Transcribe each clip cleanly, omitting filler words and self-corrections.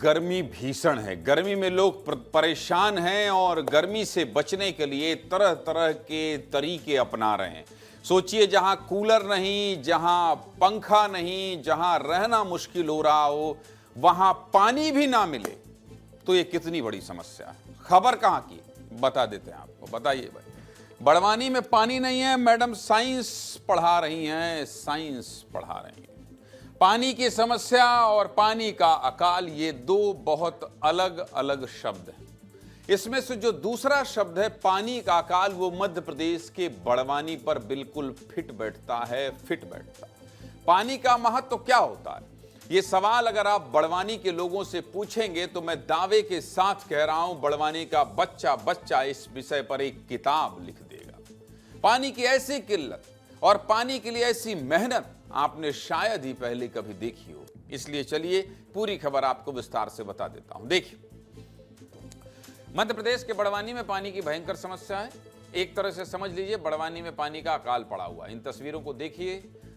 गर्मी भीषण है। गर्मी में लोग परेशान हैं और गर्मी से बचने के लिए तरह तरह के तरीके अपना रहे हैं। सोचिए, जहां कूलर नहीं, जहां पंखा नहीं, जहां रहना मुश्किल हो रहा हो, वहां पानी भी ना मिले तो ये कितनी बड़ी समस्या है। खबर कहां की बता देते हैं आपको। बताइए भाई, बड़वानी में पानी नहीं है। मैडम साइंस पढ़ा रही हैं, साइंस पढ़ा रही हैं। पानी की समस्या और पानी का अकाल, ये दो बहुत अलग अलग शब्द हैं। इसमें से जो दूसरा शब्द है पानी का अकाल, वो मध्य प्रदेश के बड़वानी पर बिल्कुल फिट बैठता है, फिट बैठता है। पानी का महत्व क्या होता है, ये सवाल अगर आप बड़वानी के लोगों से पूछेंगे तो मैं दावे के साथ कह रहा हूं, बड़वानी का बच्चा बच्चा इस विषय पर एक किताब लिख देगा। पानी की ऐसी किल्लत और पानी के लिए ऐसी मेहनत आपने शायद ही पहले कभी देखी हो। इसलिए चलिए पूरी खबर आपको विस्तार से बता देता हूं। देखिए, मध्य प्रदेश के बड़वानी में पानी की भयंकर समस्या है। एक तरह से समझ लीजिए, बड़वानी में पानी का अकाल पड़ा हुआ है। इन तस्वीरों को देखिए,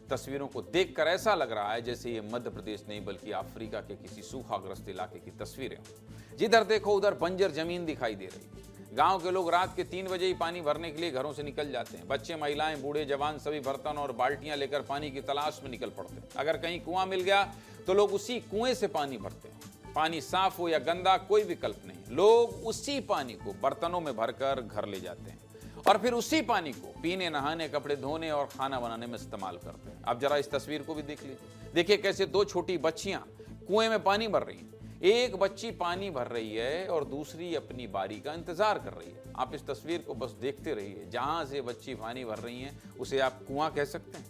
तस्वीरों को देखकर ऐसा लग रहा है जैसे ये मध्य प्रदेश नहीं बल्कि अफ्रीका के किसी सूखाग्रस्त इलाके की तस्वीरें हों। जिधर देखो उधर बंजर जमीन दिखाई दे रही है। गांव के लोग रात के 3 बजे ही पानी भरने के लिए घरों से निकल जाते हैं। बच्चे, महिलाएं, बूढ़े, जवान सभी बर्तन और बाल्टियां लेकर पानी की तलाश में निकल पड़ते हैं। अगर कहीं कुआं मिल गया तो लोग उसी कुएं से पानी भरते हैं। पानी साफ हो या गंदा, कोई विकल्प नहीं। लोग उसी पानी को बर्तनों में भरकर घर ले जाते हैं और फिर उसी पानी को पीने, नहाने, कपड़े धोने और खाना बनाने में इस्तेमाल करते हैं। अब जरा इस तस्वीर को भी देख लीजिए। देखिए कैसे 2 छोटी बच्चियां कुएं में पानी भर रही हैं। एक बच्ची पानी भर रही है और दूसरी अपनी बारी का इंतजार कर रही है। आप इस तस्वीर को बस देखते रहिए। जहां से बच्ची पानी भर रही हैं उसे आप कुआं कह सकते हैं,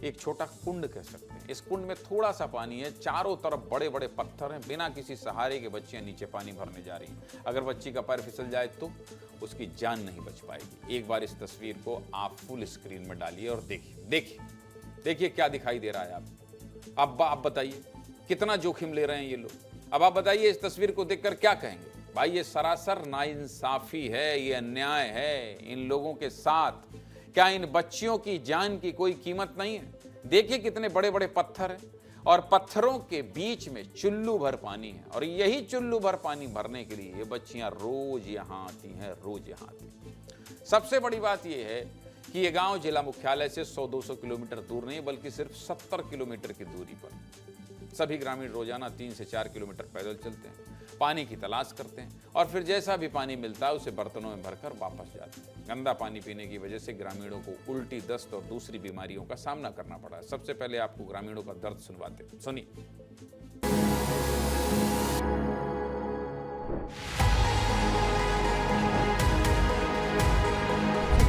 एक छोटा कुंड कह सकते हैं। इस कुंड में थोड़ा सा पानी है, चारों तरफ बड़े बड़े पत्थर हैं। बिना किसी सहारे के बच्चियां नीचे पानी भरने जा रही हैं। अगर बच्ची का पैर फिसल जाए तो उसकी जान नहीं बच पाएगी। एक बार इस तस्वीर को आप फुल स्क्रीन में डालिए और देखिए, देखिए देखिए क्या दिखाई दे रहा है आपको। अब आप बताइए कितना जोखिम ले रहे हैं ये लोग। अब आप बताइए इस तस्वीर को देखकर क्या कहेंगे। भाई, ये सरासर नाइंसाफी है, ये अन्याय है इन लोगों के साथ। क्या इन बच्चियों की जान की कोई कीमत नहीं है? देखिए कितने बड़े बड़े पत्थर हैं और पत्थरों के बीच में चुल्लू भर पानी है और यही चुल्लू भर पानी भरने के लिए ये बच्चियां रोज यहाँ आती हैं, रोज यहाँ आती हैं। सबसे बड़ी बात यह है कि ये गांव जिला मुख्यालय से 100-200 किलोमीटर दूर नहीं बल्कि सिर्फ 70 किलोमीटर की दूरी पर। सभी ग्रामीण रोजाना 3 से 4 किलोमीटर पैदल चलते हैं, पानी की तलाश करते हैं और फिर जैसा भी पानी मिलता है उसे बर्तनों में भरकर वापस जाते हैं। गंदा पानी पीने की वजह से ग्रामीणों को उल्टी, दस्त और दूसरी बीमारियों का सामना करना पड़ा है। सबसे पहले आपको ग्रामीणों का दर्द सुनवाते हैं, सुनिए।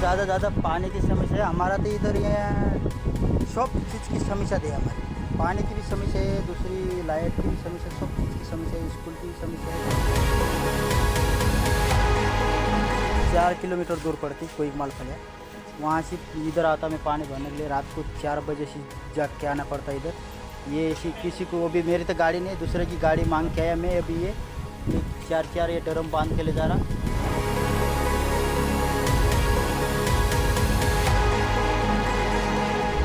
ज़्यादा पानी की समस्या हमारा तो इधर ये सब चीज़ की समस्या है। हमारी पानी की भी समस्या है, दूसरी लाइट की भी समस्या, सब चीज़ की समस्या है, स्कूल की समस्या है। 4 किलोमीटर दूर पड़ती कोई माल फलिया, वहाँ से इधर आता मैं पानी भरने के लिए। रात को 4 बजे से जाग के आना पड़ता इधर। ये किसी को, अभी मेरी तो गाड़ी नहीं, दूसरे की गाड़ी मांग के आया मैं। अभी ये 4 ये ड्रम बांध के ले जा रहा।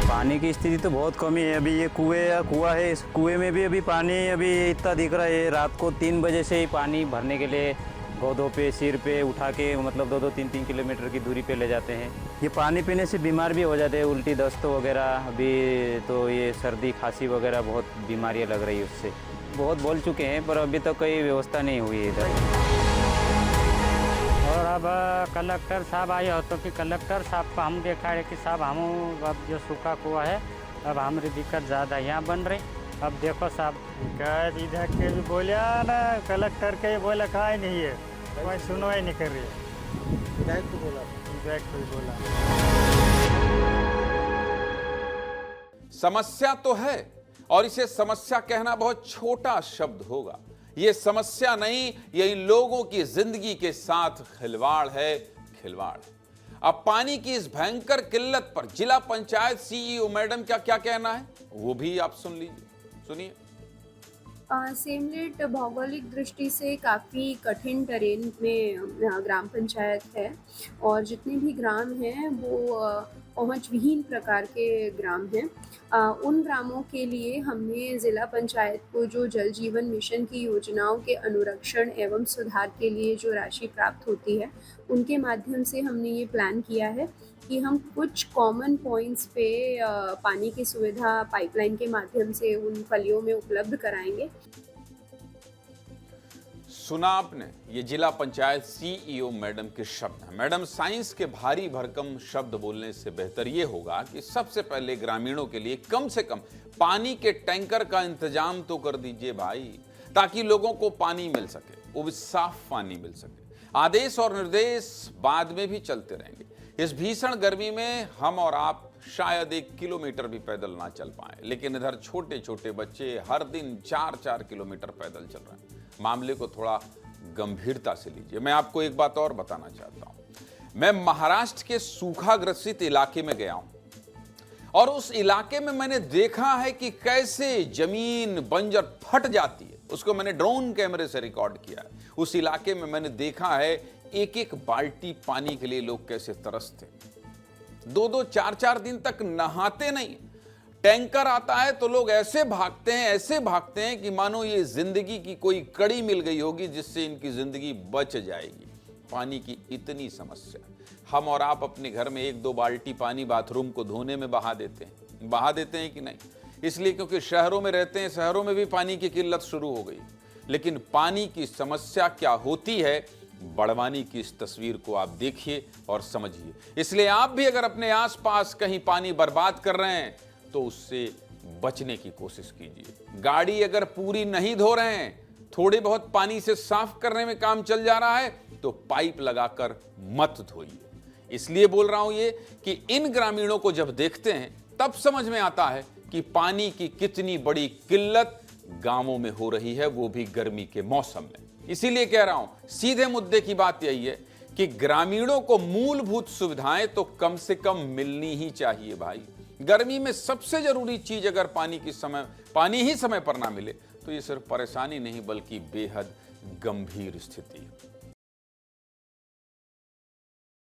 पानी की स्थिति तो बहुत कमी है। अभी ये कुआं है, इस कुएं में भी अभी पानी अभी इतना दिख रहा है। रात को 3 बजे से ही पानी भरने के लिए गोदों पे, सिर पे उठा के मतलब 2-2, 3-3 किलोमीटर की दूरी पे ले जाते हैं। ये पानी पीने से बीमार भी हो जाते हैं, उल्टी, दस्त वगैरह। अभी तो ये सर्दी, खांसी वगैरह बहुत बीमारियाँ लग रही है उससे। बहुत बोल चुके हैं पर अभी तक कोई व्यवस्था नहीं हुई है इधर। और अब कलेक्टर साहब आए हो तो कि कलेक्टर साहब को हम देखा है कि साहब हम अब जो सूखा कुआ है अब हमारी दिक्कत ज़्यादा यहाँ बन रही। अब देखो साहब क्या इधर के भी बोलिया ना, कलेक्टर के ही बोला कहा नहीं है, कोई सुनवाई नहीं कर रही है। विधायक को बोला। समस्या तो है और इसे समस्या कहना बहुत छोटा शब्द होगा। ये समस्या नहीं, ये इन लोगों की जिंदगी के साथ खिलवाड़ है, खिलवाड़। अब पानी की इस भयंकर किल्लत पर जिला पंचायत सीईओ मैडम का क्या कहना है वो भी आप सुन लीजिए, सुनिए। सेमलेट भौगोलिक दृष्टि से काफ़ी कठिन टेरेन में ग्राम पंचायत है और जितने भी ग्राम हैं वो पहुंच विहीन प्रकार के ग्राम हैं, उन ग्रामों के लिए हमने ज़िला पंचायत को जो जल जीवन मिशन की योजनाओं के अनुरक्षण एवं सुधार के लिए जो राशि प्राप्त होती है, उनके माध्यम से हमने ये प्लान किया है कि हम कुछ कॉमन पॉइंट्स पे पानी की सुविधा पाइपलाइन के माध्यम से उन फलियों में उपलब्ध कराएंगे। सुना आपने, ये जिला पंचायत सीईओ मैडम के शब्द हैं। मैडम, साइंस के भारी भरकम शब्द बोलने से बेहतर ये होगा कि सबसे पहले ग्रामीणों के लिए कम से कम पानी के टैंकर का इंतजाम तो कर दीजिए भाई, ताकि लोगों को पानी मिल सके, वो भी साफ पानी मिल सके। आदेश और निर्देश बाद में भी चलते रहेंगे। इस भीषण गर्मी में हम और आप शायद 1 किलोमीटर भी पैदल ना चल पाए, लेकिन इधर छोटे छोटे बच्चे हर दिन 4-4 किलोमीटर पैदल चल रहे हैं। मामले को थोड़ा गंभीरता से लीजिए। मैं आपको एक बात और बताना चाहता हूं। मैं महाराष्ट्र के सूखा ग्रसित इलाके में गया हूं और उस इलाके में मैंने देखा है कि कैसे जमीन बंजर फट जाती है। उसको मैंने ड्रोन कैमरे से रिकॉर्ड किया है। उस इलाके में मैंने देखा है एक एक बाल्टी पानी के लिए लोग कैसे तरसते, 2-2, 4-4 दिन तक नहाते नहीं। टैंकर आता है तो लोग ऐसे भागते हैं कि मानो ये जिंदगी की कोई कड़ी मिल गई होगी जिससे इनकी जिंदगी बच जाएगी। पानी की इतनी समस्या, हम और आप अपने घर में 1-2 बाल्टी पानी बाथरूम को धोने में बहा देते हैं कि नहीं? इसलिए क्योंकि शहरों में रहते हैं, शहरों में भी पानी की किल्लत शुरू हो गई। लेकिन पानी की समस्या क्या होती है, बड़वानी की इस तस्वीर को आप देखिए और समझिए। इसलिए आप भी अगर अपने आसपास कहीं पानी बर्बाद कर रहे हैं तो उससे बचने की कोशिश कीजिए। गाड़ी अगर पूरी नहीं धो रहे हैं, थोड़े बहुत पानी से साफ करने में काम चल जा रहा है, तो पाइप लगाकर मत धोइए। इसलिए बोल रहा हूं ये कि इन ग्रामीणों को जब देखते हैं तब समझ में आता है कि पानी की कितनी बड़ी किल्लत गांवों में हो रही है, वो भी गर्मी के मौसम में। इसीलिए कह रहा हूं, सीधे मुद्दे की बात यही है कि ग्रामीणों को मूलभूत सुविधाएं तो कम से कम मिलनी ही चाहिए भाई। गर्मी में सबसे जरूरी चीज अगर पानी ही समय पर ना मिले तो ये सिर्फ परेशानी नहीं बल्कि बेहद गंभीर स्थिति है।